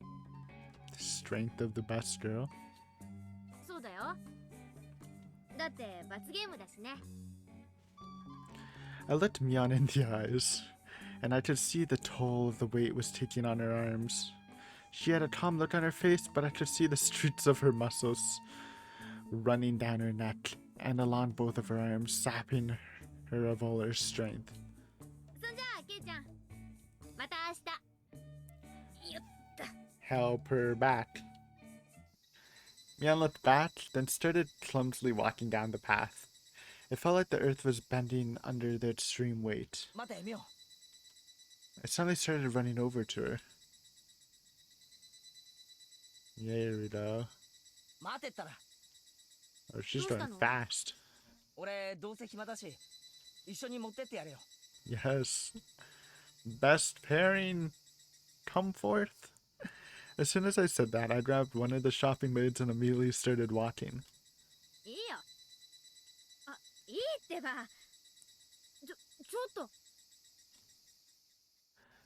The strength of the best girl. そうだよ。だって罰ゲームだしね。I looked Mian in the eyes, and I could see the toll of the weight was taking on her arms. She had a calm look on her face, but I could see the streaks of her muscles running down her neck and along both of her arms, sapping her of all her strength. そんじゃあ、ケイちゃん。また明日。よっと。 Help her back. Mian looked back, then started clumsily walking down the path. It felt like the earth was bending under the extreme weight. 待て、ミオ。 I suddenly started running over to her. There we go. 待てったら。 Oh, she's going fast. 俺、どうせ暇だし、一緒に持ってってやれよ。 Yes. Best pairing. Come forth. As soon as I said that, I grabbed one of the shopping bags and immediately started walking. いいよ。あ、いいってば。ちょっと。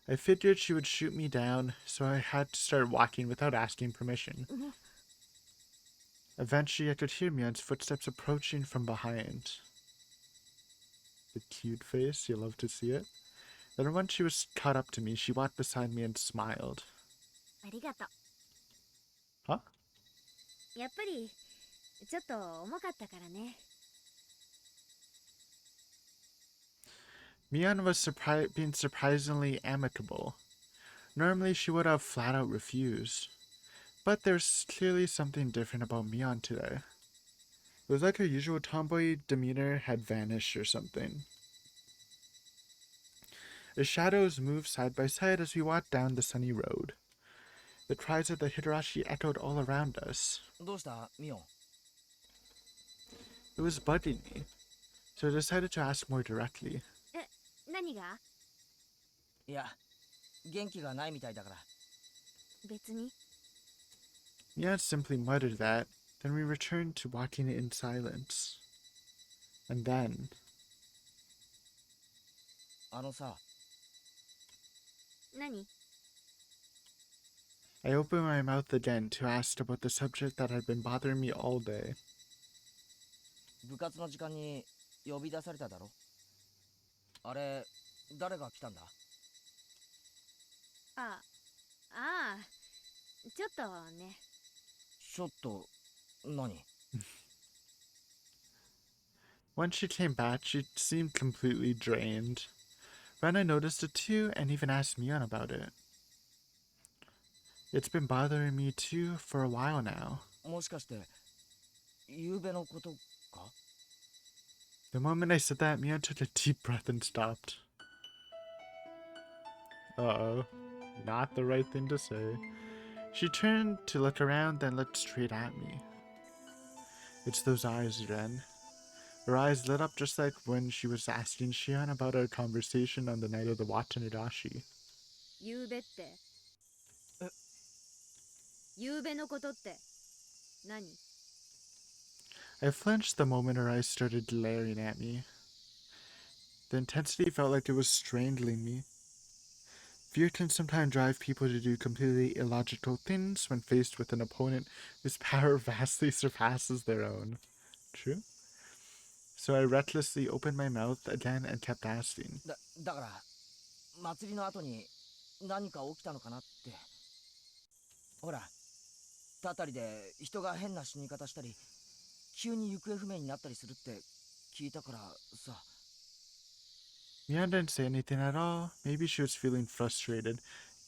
I figured she would shoot me down, so I had to start walking without asking permission. Eventually, I could hear Mian's footsteps approaching from behind. The cute face, you love to see it. Then once she was caught up to me, she walked beside me and smiled. ありがとう。 Huh? やっぱりちょっと重かったからね。 Mian was being surprisingly amicable. Normally, she would have flat out refused. But there's clearly something different about Mian today. It was like her usual tomboy demeanor had vanished or something. The shadows moved side by side as we walked down the sunny road. The cries of the Higurashi echoed all around us. どうした、ミオ? It was bugging me, so I decided to ask more directly. 何が? いや、元気がないみたいだから。別に。 Mian simply muttered that, then we returned to walking in silence. And then... あのさ、何？ I opened my mouth again to ask about the subject that had been bothering me all day. 部活の時間に呼び出されただろ。あれ、誰が来たんだ？ああ、ちょっとね。ちょっと、何？ When she came back, she seemed completely drained. Rena noticed it too and even asked Mion about it. It's been bothering me too for a while now. もしかして、夕べのことか？ The moment I said that, Mion took a deep breath and stopped. Uh-oh. Not the right thing to say. She turned to look around, then looked straight at me. It's those eyes, Ren. Her eyes lit up just like when she was asking Shion about our conversation on the night of the Watanashi. 夕べって。え？夕べのことって何？ I flinched the moment her eyes started glaring at me. The intensity felt like it was strangling me. Fear can sometimes drive people to do completely illogical things when faced with an opponent whose power vastly surpasses their own. True? So I recklessly opened my mouth again and kept asking. だから、祭りの後に何か起きたのかなって。ほら、たたりで人が変な死に方したり、急に行方不明になったりするって聞いたからさ。Mia didn't say anything at all. Maybe she was feeling frustrated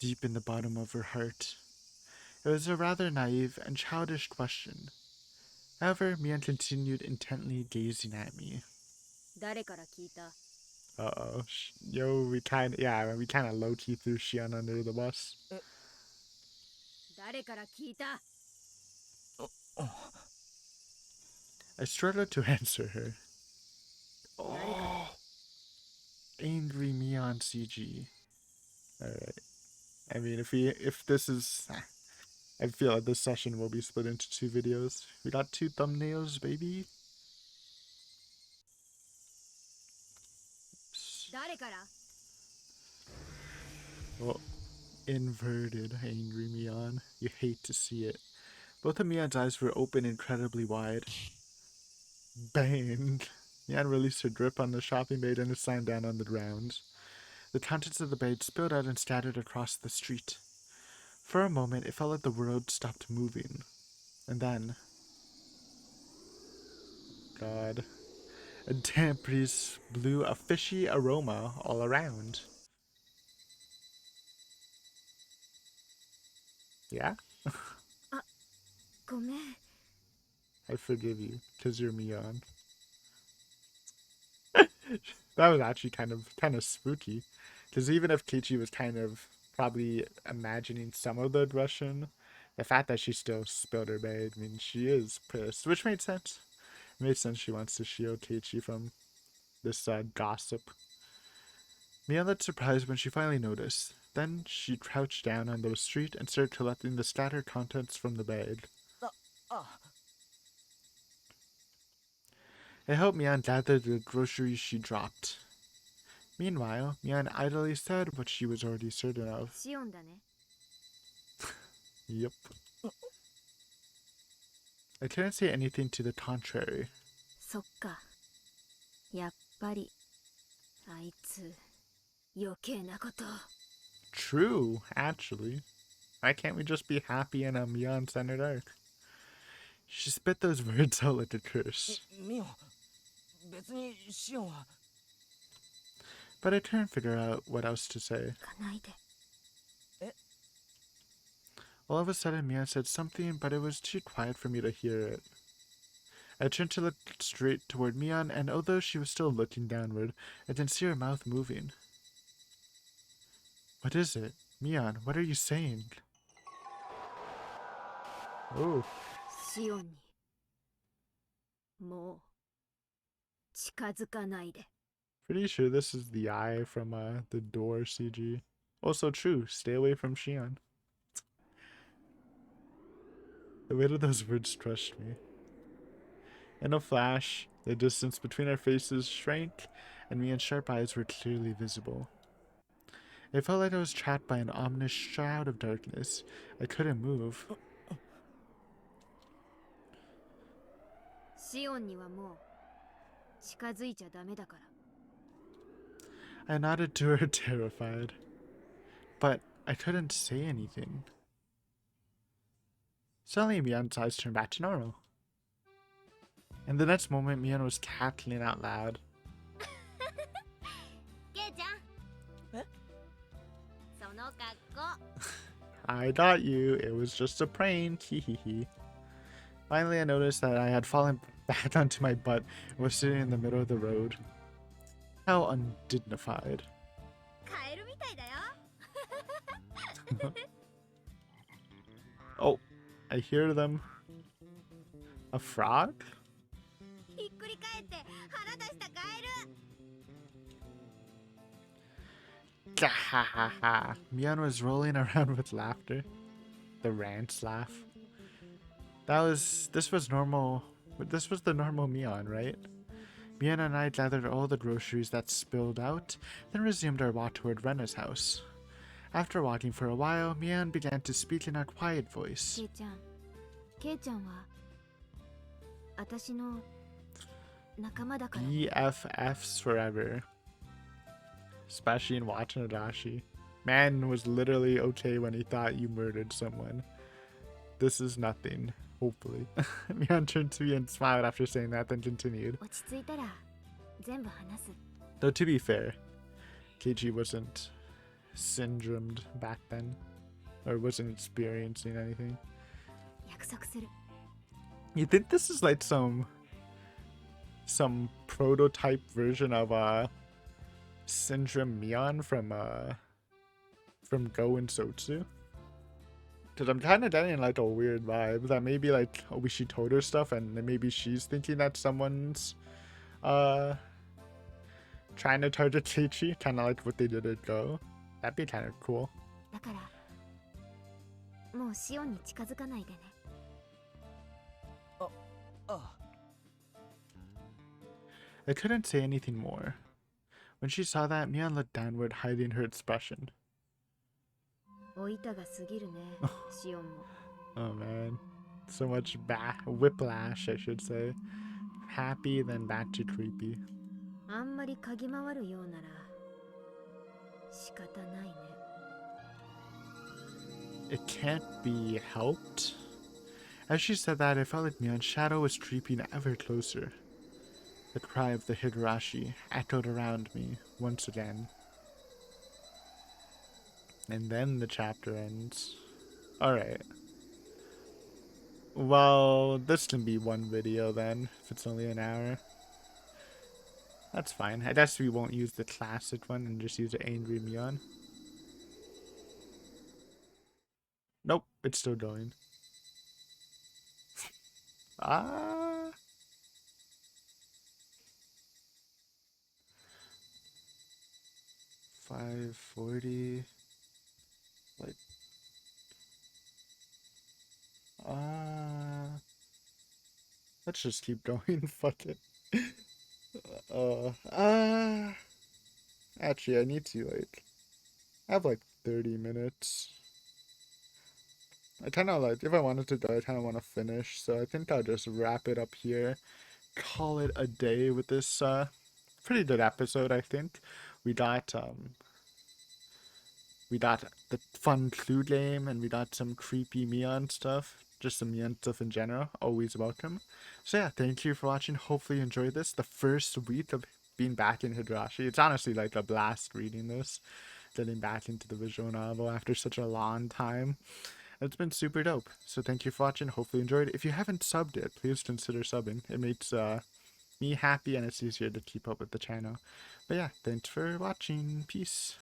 deep in the bottom of her heart. It was a rather naive and childish question. However, Mian continued intently gazing at me. 誰から聞いた？ Uh-oh. Yo, we kind of low-key threw Shion under the bus. 誰から聞いた？ I struggled to answer her. Oh, angry Mian CG. Alright. I mean, if this is... I feel like this session will be split into 2 videos. We got 2 thumbnails, baby. 誰から？ Oh, inverted angry Mian. You hate to see it. Both of Mian's eyes were open incredibly wide. Bang! Mian released her grip on the shopping bag and it slammed down on the ground. The contents of the bag spilled out and scattered across the street. For a moment, it felt like the world stopped moving. And then... God. A damp breeze blew a fishy aroma all around. Yeah? ごめん。 I forgive you, because you're Mion. That was actually kind of spooky. Because even if Keiichi was kind of probably imagining some of the aggression, the fact that she still spilled her bag, I mean, she is pissed. Which made sense. It made sense she wants to shield Keiichi from this gossip. Mion looked surprised when she finally noticed. Then she crouched down on the street and started collecting the scattered contents from the bag. It helped Mian gather the groceries she dropped. Meanwhile, Mian idly said what she was already certain of. シオンだね。 Yep. I couldn't say anything to the contrary. そっか。やっぱり、あいつ、余計なこと。True, actually. Why can't we just be happy in a Mian-centered arc? She spit those words out like a curse. ミオ、別にシオンは。 But I couldn't figure out what else to say. 行かないで。 All of a sudden, Mian said something, but it was too quiet for me to hear it. I turned to look straight toward Mian, and although she was still looking downward, I didn't see her mouth moving. What is it? Mian, what are you saying? Oh. シオンに。もう、近づかないで。 Pretty sure this is the eye from the door CG. Also true, stay away from Shion. The weight of those words crushed me. In a flash, the distance between our faces shrank, and Mian's sharp eyes were clearly visible. It felt like I was trapped by an ominous shroud of darkness. I couldn't move. シオンにはもう近づいちゃダメだから。 I nodded to her, terrified. But I couldn't say anything. Suddenly, Mian's eyes turned back to normal. In the next moment, Mian was cackling out loud. ケイちゃん。え？その格好。 I got you. It was just a prank. Hehehe. Finally, I noticed that I had fallen back onto my butt and was sitting in the middle of the road. How undignified. カエルみたいだよ。 Oh, I hear them. A frog? ひっくり返って腹出したカエル。 Gahahaha. Mian was rolling around with laughter. The ranch laugh. This was normal. This was the normal Mian, right? Mian and I gathered all the groceries that spilled out, then resumed our walk toward Rena's house. After walking for a while, Mian began to speak in a quiet voice. ケイちゃんは私の仲間だから。 BFFs forever. Especially in watching Higurashi. Man was literally okay when he thought you murdered someone. This is nothing, hopefully. Mian turned to me and smiled after saying that, then continued. 落ち着いたら全部話す。 Though to be fair, Keiji wasn't syndromed back then. Or wasn't experiencing anything. 約束する。 You think this is like some prototype version of Syndrome Mion from Go and Sotsu? Because I'm kind of getting like a weird vibe that maybe like Oishi told her stuff and then maybe she's thinking that someone's trying to target Keiichi, kind of like what they did at Go. That'd be kind of cool. だからもうシオンに近づかないでね。ああ。 I couldn't say anything more. When she saw that, Mian looked downward, hiding her expression. 老いたが過ぎるね、シオンも。 Oh man. So much whiplash, I should say. Happy, then back to creepy. あんまり嗅ぎ回るようなら仕方ないね。 It can't be helped. As she said that, I felt like Mian's shadow was creeping ever closer. The cry of the Higurashi echoed around me once again. And then the chapter ends. Alright. Well, this can be one video then, if it's only an hour. That's fine. I guess we won't use the classic one and just use the Angry Mion. Nope, it's still going. Ah. $5.40. Like. Let's just keep going. Fuck it. Actually, I need to like. I have like 30 minutes. I kind of like, if I wanted to go, I kind of want to finish. So I think I'll just wrap it up here. Call it a day with this pretty good episode, I think. We got the fun clue game, and we got some creepy Mion stuff. Just some Mion stuff in general. Always welcome. So yeah, thank you for watching. Hopefully you enjoyed this. The first week of being back in Higurashi. It's honestly like a blast reading this. Getting back into the visual novel after such a long time. It's been super dope. So thank you for watching. Hopefully you enjoyed it. If you haven't subbed yet, please consider subbing. It makes me happy and it's easier to keep up with the channel. But yeah, thanks for watching. Peace.